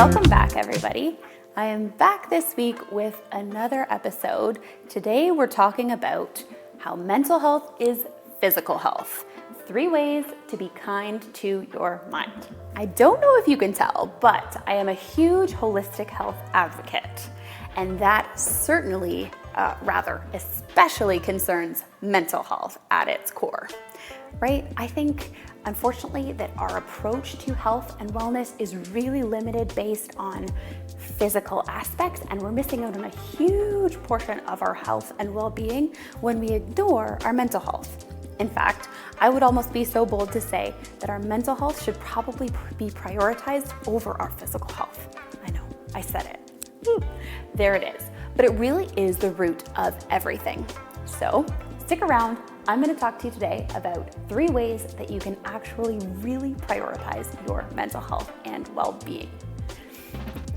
Welcome back, everybody. I am back this week with another episode. Today we're talking about how mental health is physical health. 3 ways to be kind to your mind. I don't know if you can tell, but I am a huge holistic health advocate, and that certainly, especially concerns mental health at its core, right? I think, unfortunately, that our approach to health and wellness is really limited based on physical aspects, and we're missing out on a huge portion of our health and well-being when we ignore our mental health. In fact, I would almost be so bold to say that our mental health should probably be prioritized over our physical health. I know, I said it. There it is. But it really is the root of everything. So stick around. I'm going to talk to you today about 3 ways that you can actually really prioritize your mental health and well-being.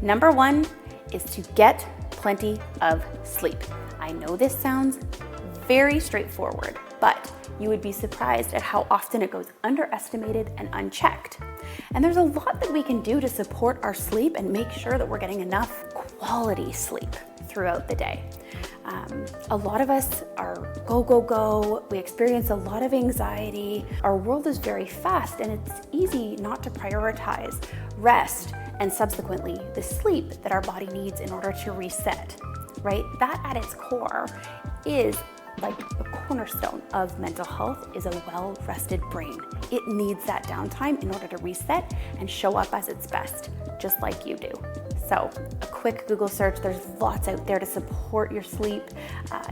Number 1 is to get plenty of sleep. I know this sounds very straightforward, but you would be surprised at how often it goes underestimated and unchecked. And there's a lot that we can do to support our sleep and make sure that we're getting enough quality sleep throughout the day. A lot of us are go, go, go. We experience a lot of anxiety. Our world is very fast, and it's easy not to prioritize rest and subsequently the sleep that our body needs in order to reset, right? That at its core is like a cornerstone of mental health, is a well-rested brain. It needs that downtime in order to reset and show up as its best, just like you do. So a quick Google search, there's lots out there to support your sleep.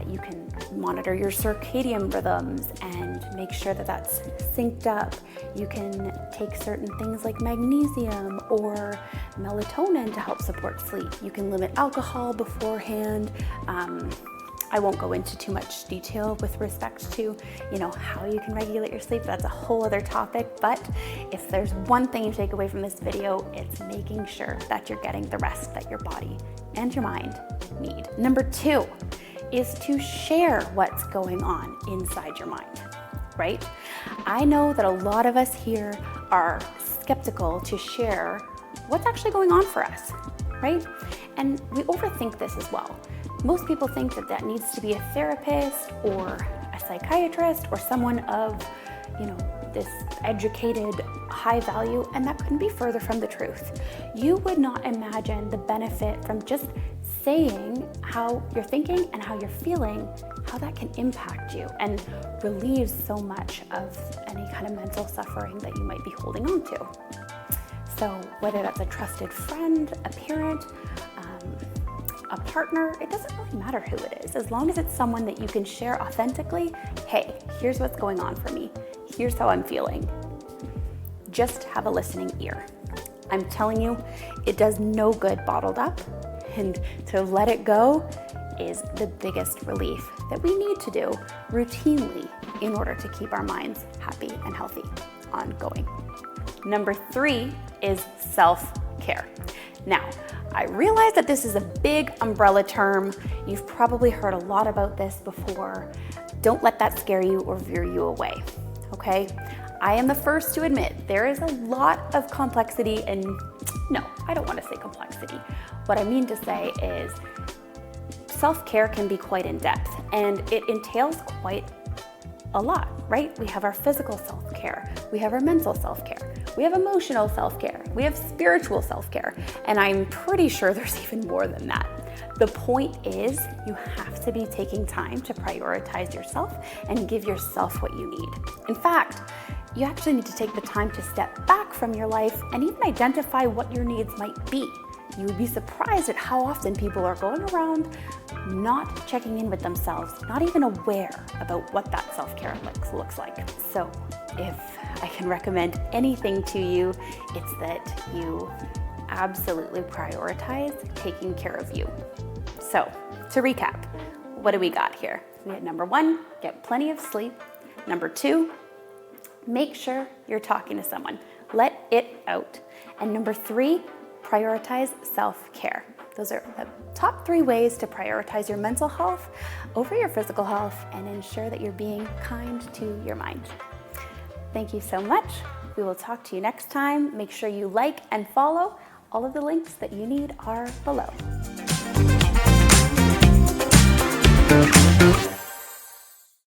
You can monitor your circadian rhythms and make sure that that's synced up. You can take certain things like magnesium or melatonin to help support sleep. You can limit alcohol beforehand. I won't go into too much detail with respect to, how you can regulate your sleep. That's a whole other topic. But if there's one thing you take away from this video, it's making sure that you're getting the rest that your body and your mind need. Number 2 is to share what's going on inside your mind, right? I know that a lot of us here are skeptical to share what's actually going on for us, right? And we overthink this as well. Most people think that needs to be a therapist or a psychiatrist or someone of, this educated, high value, and that couldn't be further from the truth. You would not imagine the benefit from just saying how you're thinking and how you're feeling, how that can impact you and relieve so much of any kind of mental suffering that you might be holding on to. So whether that's a trusted friend, a parent, a partner, it doesn't really matter who it is, as long as it's someone that you can share authentically. Hey, here's what's going on for me. Here's how I'm feeling. Just have a listening ear. I'm telling you, it does no good bottled up, and to let it go is the biggest relief that we need to do routinely in order to keep our minds happy and healthy ongoing. Number 3 is self-care. Now, I realize that this is a big umbrella term. You've probably heard a lot about this before. Don't let that scare you or veer you away, okay? I am the first to admit there is a lot of complexity, and no, I don't want to say complexity. What I mean to say is self-care can be quite in-depth, and it entails quite a lot, right? We have our physical self-care, we have our mental self-care, we have emotional self-care, we have spiritual self-care, and I'm pretty sure there's even more than that. The point is, you have to be taking time to prioritize yourself and give yourself what you need. In fact, you actually need to take the time to step back from your life and even identify what your needs might be. You would be surprised at how often people are going around not checking in with themselves, not even aware about what that self-care looks like. So if I can recommend anything to you, it's that you absolutely prioritize taking care of you. So to recap, what do we got here? We had number 1, get plenty of sleep. Number 2, make sure you're talking to someone. Let it out. And number 3, prioritize self-care. Those are the top 3 ways to prioritize your mental health over your physical health and ensure that you're being kind to your mind. Thank you so much. We will talk to you next time. Make sure you like and follow All of the links that you need are below.